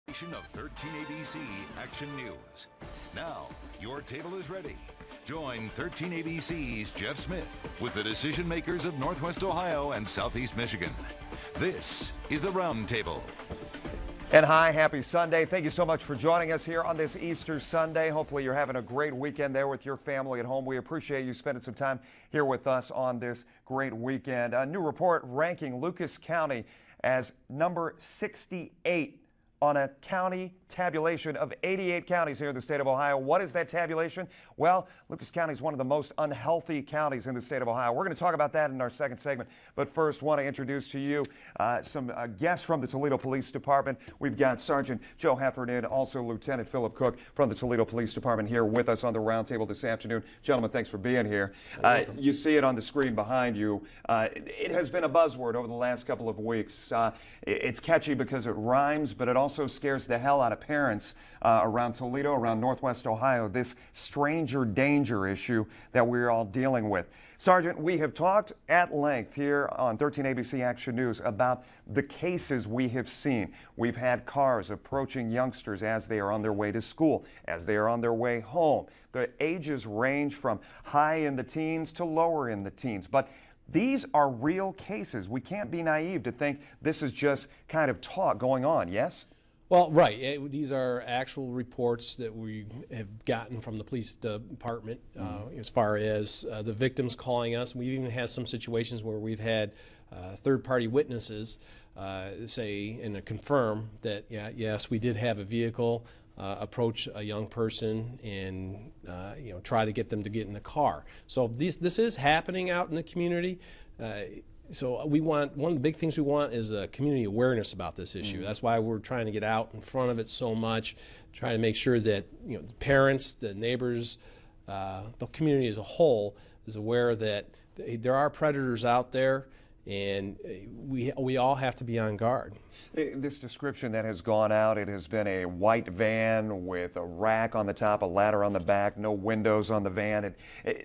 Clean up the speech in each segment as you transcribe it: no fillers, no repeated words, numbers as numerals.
Of 13 ABC Action News. Now, your table is ready. Join 13 ABC's Jeff Smith with the decision makers of Northwest Ohio and Southeast Michigan. This is the Roundtable. And hi, happy Sunday. Thank you so much for joining us here on this Easter Sunday. Hopefully you're having a great weekend there with your family at home. We appreciate you spending some time here with us on this great weekend. A new report ranking Lucas County as number 68 on a county tabulation of 88 counties here in the state of Ohio. What is that tabulation? Well, Lucas County is one of the most unhealthy counties in the state of Ohio. We're going to talk about that in our second segment. But first, want to introduce to you some guests from the Toledo Police Department. We've got Sergeant Joe Heffernan, also Lieutenant Philip Cook from the Toledo Police Department here with us on the roundtable this afternoon. Gentlemen, thanks for being here. You see it on the screen behind you. It has been a buzzword over the last couple of weeks. It's catchy because it rhymes, but it also scares the hell out of parents around Toledo, around Northwest Ohio, this stranger danger issue that we're all dealing with. Sergeant, we have talked at length here on 13 ABC Action News about the cases we have seen. We've had cars approaching youngsters as they are on their way to school, as they are on their way home. The ages range from high in the teens to lower in the teens, but these are real cases. We can't be naive to think this is just kind of talk going on, yes? Well, right. These are actual reports that we have gotten from the police department as far as the victims calling us. We've even had some situations where we've had third-party witnesses say and confirm that, yes, we did have a vehicle approach a young person and try to get them to get in the car. So this is happening out in the community. So one of the big things we want is community awareness about this issue. That's why we're trying to get out in front of it so much, trying to make sure that the parents, the neighbors, the community as a whole is aware that there are predators out there, and we all have to be on guard. This description that has gone out, it has been a white van with a rack on the top, a ladder on the back, no windows on the van.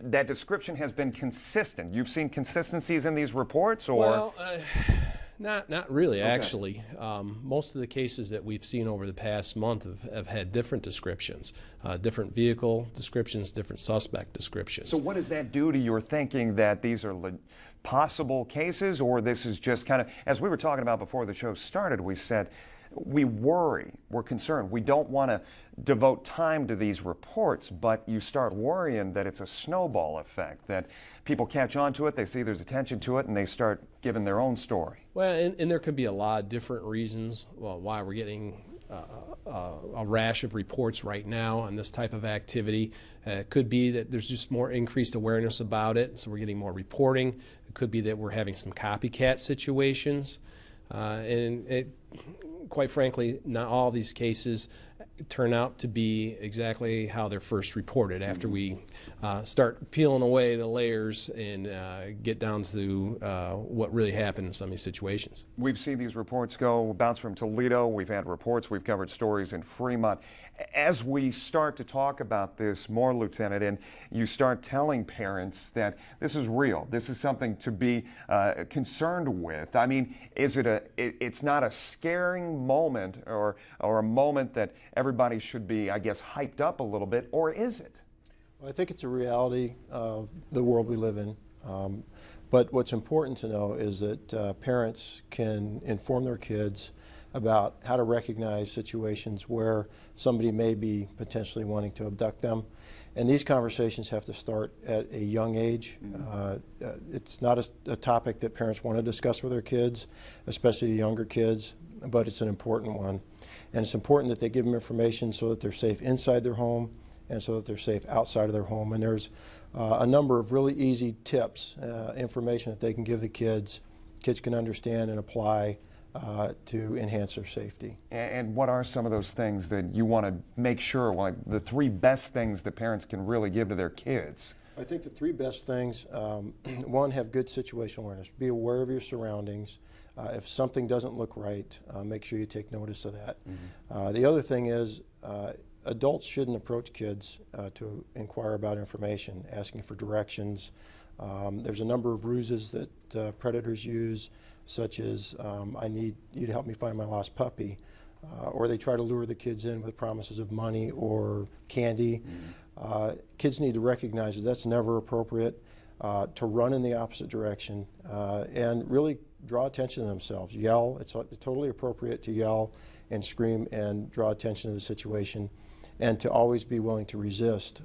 That description has been consistent. You've seen consistencies in these reports, or? Well, not really, okay. Actually. Most of the cases that we've seen over the past month have had different descriptions, different vehicle descriptions, different suspect descriptions. So what does that do to your thinking that these are possible cases, or this is just kind of, as we were talking about before the show started, we said we worry, we're concerned, we don't want to devote time to these reports, but you start worrying that it's a snowball effect, that people catch on to it, they see there's attention to it, and they start giving their own story. Well, and there could be a lot of different reasons why we're getting a rash of reports right now on this type of activity. It could be that there's just more increased awareness about it, so we're getting more reporting. It could be that we're having some copycat situations. Quite frankly, not all these cases turn out to be exactly how they're first reported after we start peeling away the layers and get down to what really happened in some of these situations. We've seen these reports bounce from Toledo. We've had reports, we've covered stories in Fremont. As we start to talk about this more, Lieutenant, and you start telling parents that this is real, this is something to be concerned with, I mean, it's not a scaring moment or a moment that everybody should be, I guess, hyped up a little bit, or is it? Well, I think it's a reality of the world we live in. But what's important to know is that parents can inform their kids about how to recognize situations where somebody may be potentially wanting to abduct them. And these conversations have to start at a young age. It's not a topic that parents want to discuss with their kids, especially the younger kids, but it's an important one. And it's important that they give them information so that they're safe inside their home and so that they're safe outside of their home. And there's a number of really easy tips, information that they can give the kids can understand and apply to enhance their safety. And what are some of those things that you want to make sure, like the three best things that parents can really give to their kids? I think the three best things, one, have good situational awareness. Be aware of your surroundings. If something doesn't look right, make sure you take notice of that. The other thing is adults shouldn't approach kids to inquire about information, asking for directions. There's a number of ruses that predators use, such as I need you to help me find my lost puppy. or they try to lure the kids in with promises of money or candy. Kids need to recognize that that's never appropriate, to run in the opposite direction, and really draw attention to themselves. Yell. It's totally appropriate to yell and scream and draw attention to the situation, and to always be willing to resist.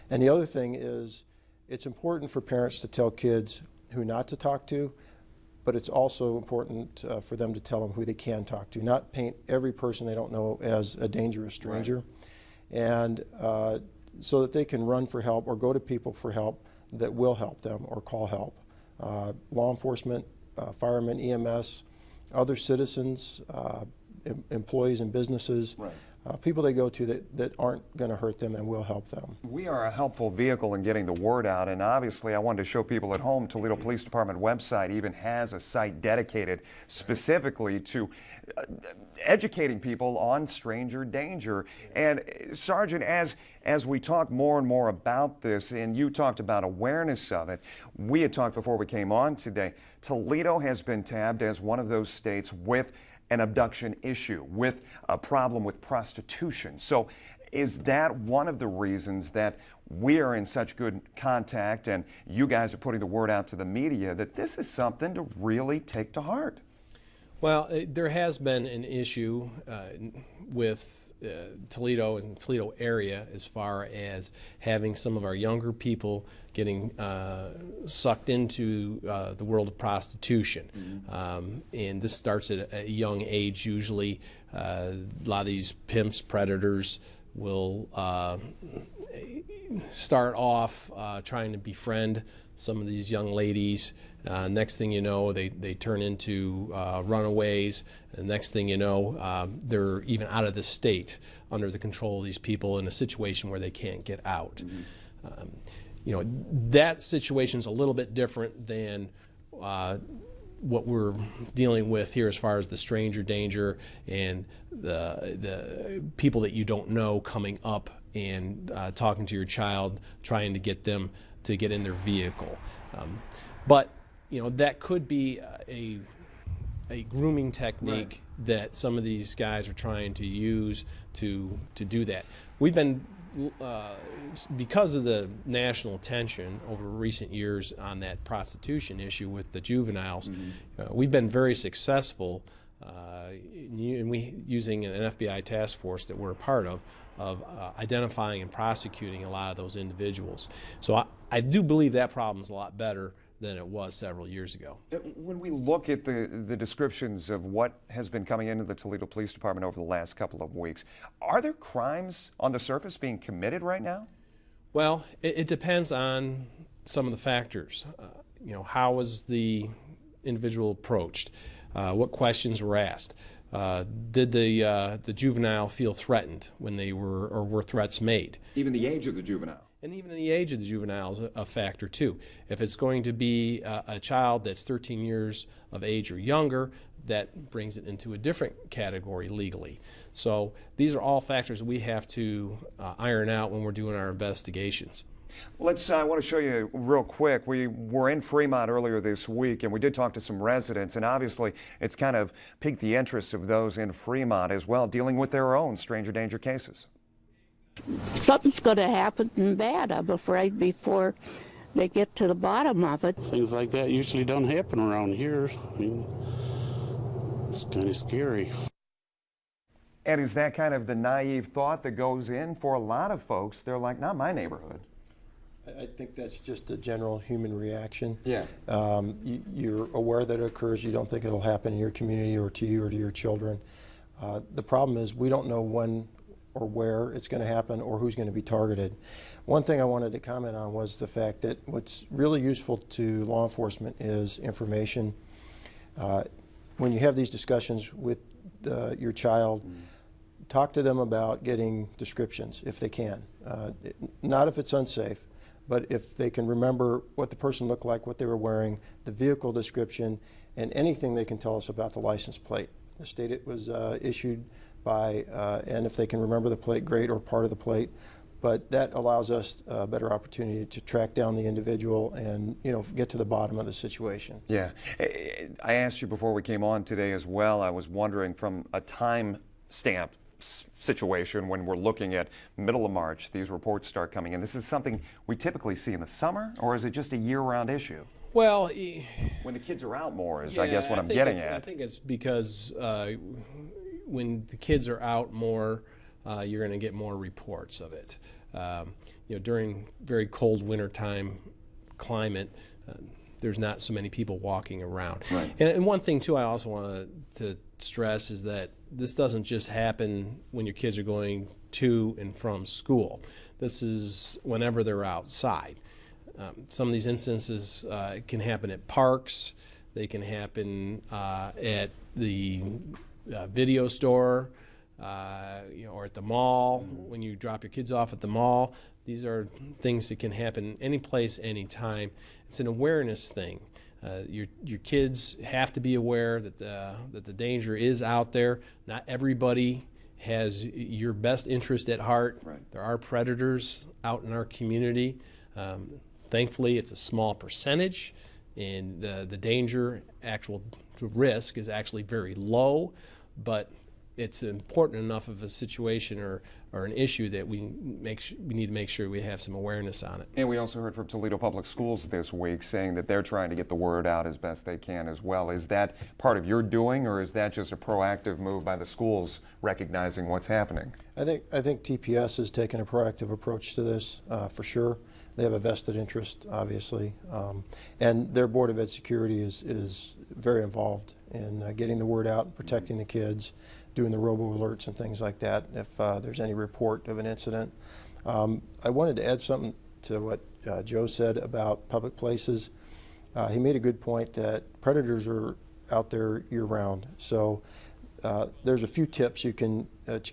And the other thing is, it's important for parents to tell kids who not to talk to, but it's also important for them to tell them who they can talk to, not paint every person they don't know as a dangerous stranger. Right. And so that they can run for help or go to people for help that will help them or call help. Law enforcement, firemen, EMS, other citizens, employees in businesses, right. People they go to that aren't going to hurt them and will help them. We are a helpful vehicle in getting the word out, and obviously I wanted to show people at home, Toledo Police Department website even has a site dedicated specifically to educating people on stranger danger. And Sergeant, as we talk more and more about this, and you talked about awareness of it, we had talked before we came on today, Toledo has been tabbed as one of those states with an abduction issue, with a problem with prostitution. So is that one of the reasons that we are in such good contact and you guys are putting the word out to the media that this is something to really take to heart? Well, there has been an issue with Toledo and Toledo area as far as having some of our younger people getting sucked into the world of prostitution. And this starts at a young age usually. A lot of these pimps, predators will start off trying to befriend some of these young ladies. Next thing you know, they turn into runaways. And next thing you know, they're even out of the state under the control of these people in a situation where they can't get out. You know, that situation's a little bit different than what we're dealing with here as far as the stranger danger and the people that you don't know coming up and talking to your child, trying to get them to get in their vehicle. But you know, that could be a grooming technique, right, that some of these guys are trying to use to do that. We've been because of the national attention over recent years on that prostitution issue with the juveniles, we've been very successful using an FBI task force that we're a part of identifying and prosecuting a lot of those individuals. So I do believe that problem's a lot better than it was several years ago. When we look at the descriptions of what has been coming into the Toledo Police Department over the last couple of weeks, are there crimes on the surface being committed right now? Well, it depends on some of the factors. You know, how was the individual approached? What questions were asked? Did the juvenile feel threatened when they were threats made? Even the age of the juvenile. And even the age of the juvenile is a factor too. If it's going to be a child that's 13 years of age or younger, that brings it into a different category legally. So these are all factors that we have to iron out when we're doing our investigations. Well, I want to show you real quick. We were in Fremont earlier this week, and we did talk to some residents, and obviously it's kind of piqued the interest of those in Fremont as well, dealing with their own stranger danger cases. Something's going to happen bad, I'm afraid, before they get to the bottom of it. Things like that usually don't happen around here. I mean, it's kind of scary. And is that kind of the naive thought that goes in for a lot of folks? They're like, not my neighborhood. I think that's just a general human reaction. Yeah. You're aware that it occurs. You don't think it'll happen in your community or to you or to your children. The problem is we don't know when or where it's going to happen or who's going to be targeted. One thing I wanted to comment on was the fact that what's really useful to law enforcement is information. When you have these discussions with your child, talk to them about getting descriptions if they can. Not if it's unsafe, but if they can remember what the person looked like, what they were wearing, the vehicle description, and anything they can tell us about the license plate, the state it was issued by, and if they can remember the plate, great, or part of the plate. But that allows us a better opportunity to track down the individual and, you know, get to the bottom of the situation. Yeah. I asked you before we came on today as well, I was wondering from a time stamp situation when we're looking at middle of March, these reports start coming in. This is something we typically see in the summer, or is it just a year-round issue? Well, When the kids are out more is, yeah, I guess, what I'm think getting I at. think it's because when the kids are out more, you're going to get more reports of it. During very cold wintertime climate, there's not so many people walking around. Right. And one thing, too, I also want to stress is that this doesn't just happen when your kids are going to and from school. This is whenever they're outside. Some of these instances can happen at parks. They can happen at the video store, or at the mall, when you drop your kids off at the mall. These are things that can happen any place, anytime. It's an awareness thing. Your kids have to be aware that the danger is out there. Not everybody has your best interest at heart. Right. There are predators out in our community. Thankfully, it's a small percentage, and the danger, actual risk, is actually very low, but it's important enough of a situation or an issue that we need to make sure we have some awareness on it. And we also heard from Toledo Public Schools this week saying that they're trying to get the word out as best they can as well. Is that part of your doing, or is that just a proactive move by the schools recognizing what's happening? I think TPS has taken a proactive approach to this for sure. They have a vested interest, obviously, and their Board of Ed Security is very involved in getting the word out, protecting the kids, doing the robo-alerts and things like that if there's any report of an incident. I wanted to add something to what Joe said about public places. He made a good point that predators are out there year-round. So there's a few tips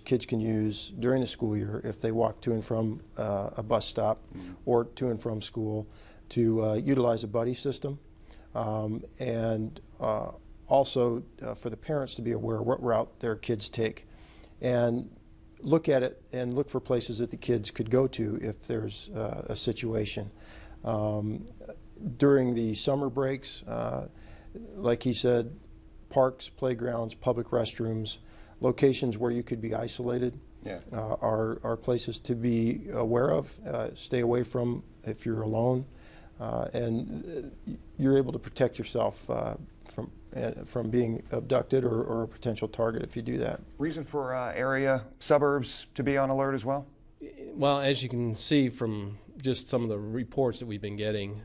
kids can use during the school year if they walk to and from a bus stop or to and from school to utilize a buddy system, and also for the parents to be aware what route their kids take, and look at it and look for places that the kids could go to if there's a situation. During the summer breaks, like he said, parks, playgrounds, public restrooms, locations where you could be isolated are places to be aware of. Stay away from if you're alone, and you're able to protect yourself from being abducted or a potential target if you do that. Reason for area suburbs to be on alert as well? Well, as you can see from just some of the reports that we've been getting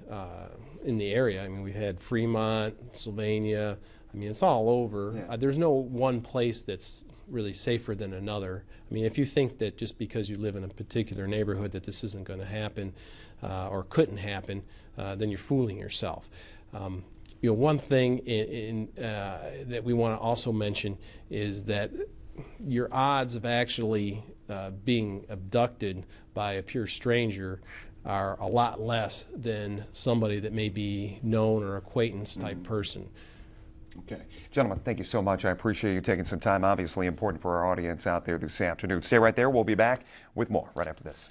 in the area, I mean, we've had Fremont, Sylvania. I mean, it's all over. Yeah. There's no one place that's really safer than another. I mean, if you think that just because you live in a particular neighborhood that this isn't going to happen or couldn't happen, then you're fooling yourself. One thing that we want to also mention is that your odds of actually being abducted by a pure stranger are a lot less than somebody that may be known or acquaintance type person. Okay. Gentlemen, thank you so much. I appreciate you taking some time. Obviously important for our audience out there this afternoon. Stay right there. We'll be back with more right after this.